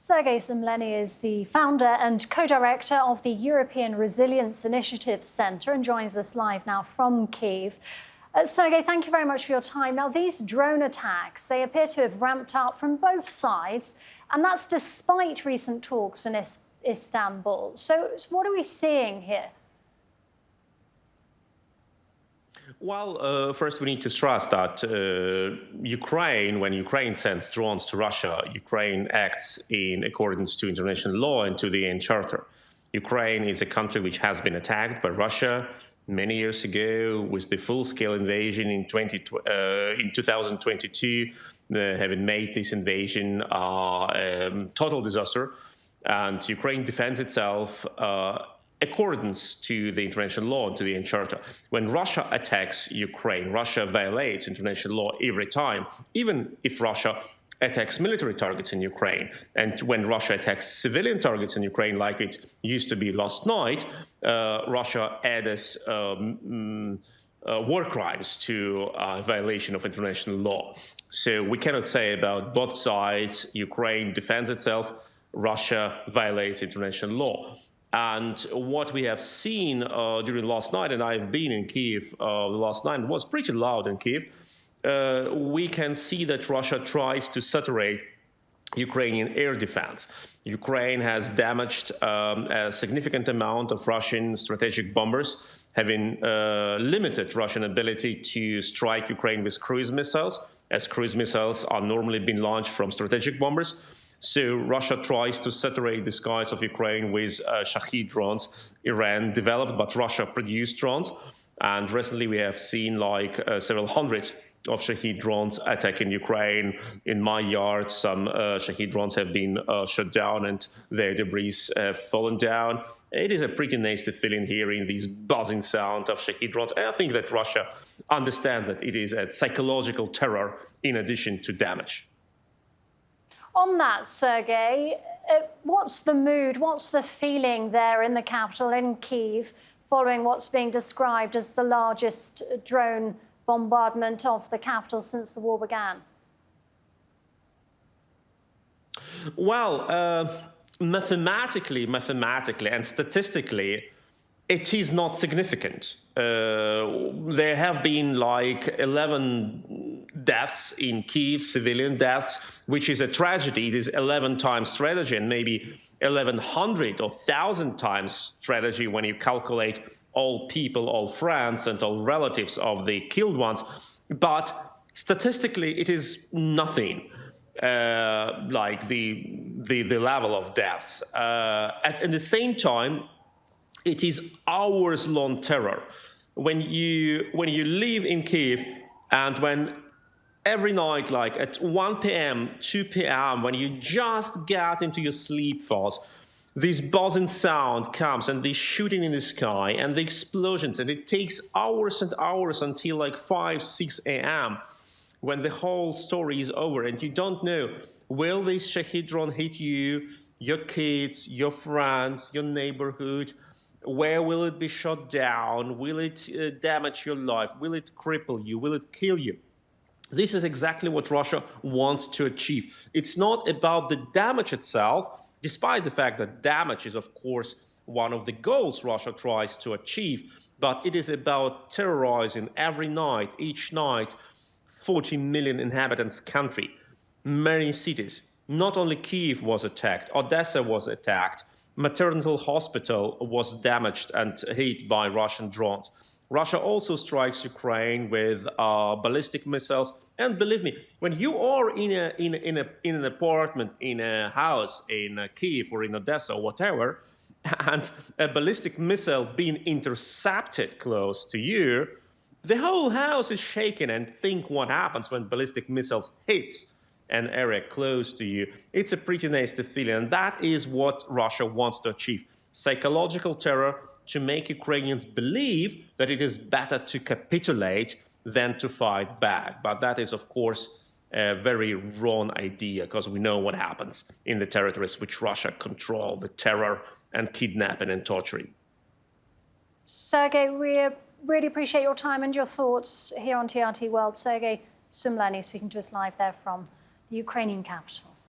Sergej Sumlenny is the founder and co-director of the European Resilience Initiative Centre and joins us live now from Kyiv. Sergej, thank you very much for your time. Now, these drone attacks, they appear to have ramped up from both sides, and that's despite recent talks in Istanbul. So what are we seeing here? Well, first we need to stress that when Ukraine sends drones to Russia, Ukraine acts in accordance to international law and to the UN Charter. Ukraine is a country which has been attacked by Russia many years ago with the full-scale invasion in 2022, having made this invasion a total disaster. And Ukraine defends itself accordance to the international law and to the UN Charter. When Russia attacks Ukraine, Russia violates international law every time, even if Russia attacks military targets in Ukraine. And when Russia attacks civilian targets in Ukraine, like it used to be last night, Russia adds war crimes to violation of international law. So we cannot say about both sides. Ukraine defends itself, Russia violates international law. And what we have seen during last night, and I've been in Kyiv last night, was pretty loud in Kyiv. We can see that Russia tries to saturate Ukrainian air defense. Ukraine has damaged a significant amount of Russian strategic bombers, having limited Russian ability to strike Ukraine with cruise missiles, as cruise missiles are normally being launched from strategic bombers. So Russia tries to saturate the skies of Ukraine with Shahed drones. Iran developed, but Russia produced drones. And recently we have seen several hundreds of Shahed drones attacking Ukraine. In my yard, some Shahed drones have been shot down and their debris have fallen down. It is a pretty nasty feeling hearing this buzzing sound of Shahed drones. And I think that Russia understands that it is a psychological terror in addition to damage. On that, Sergej, what's the mood, what's the feeling there in the capital, in Kyiv, following what's being described as the largest drone bombardment of the capital since the war began? Well, mathematically and statistically, it is not significant. There have been 11 deaths in Kyiv, civilian deaths, which is a tragedy. It is 11 times tragedy and maybe 1,100 or 1,000 times tragedy when you calculate all people, all friends and all relatives of the killed ones. But statistically, it is nothing like the level of deaths. At the same time, it is hours-long terror. When you live in Kyiv and when every night, like at 1 p.m., 2 p.m., when you just get into your sleep phase, this buzzing sound comes and the shooting in the sky and the explosions, and it takes hours and hours until 5, 6 a.m. when the whole story is over and you don't know, will this Shahed drone hit you, your kids, your friends, your neighborhood? Where will it be shot down? Will it damage your life? Will it cripple you? Will it kill you? This is exactly what Russia wants to achieve. It's not about the damage itself, despite the fact that damage is, of course, one of the goals Russia tries to achieve, but it is about terrorizing every night, each night, 40 million inhabitants country, many cities. Not only Kyiv was attacked, Odessa was attacked, maternal hospital was damaged and hit by Russian drones. Russia also strikes Ukraine with ballistic missiles. And believe me, when you are in an apartment, in a house in Kyiv or in Odessa or whatever, and a ballistic missile being intercepted close to you, the whole house is shaken. And think what happens when ballistic missiles hits an area close to you. It's a pretty nasty feeling. And that is what Russia wants to achieve. Psychological terror to make Ukrainians believe that it is better to capitulate than to fight back. But that is, of course, a very wrong idea, because we know what happens in the territories which Russia controls, the terror and kidnapping and torturing. Sergej, we really appreciate your time and your thoughts here on TRT World. Sergej Sumlenny speaking to us live there from the Ukrainian capital.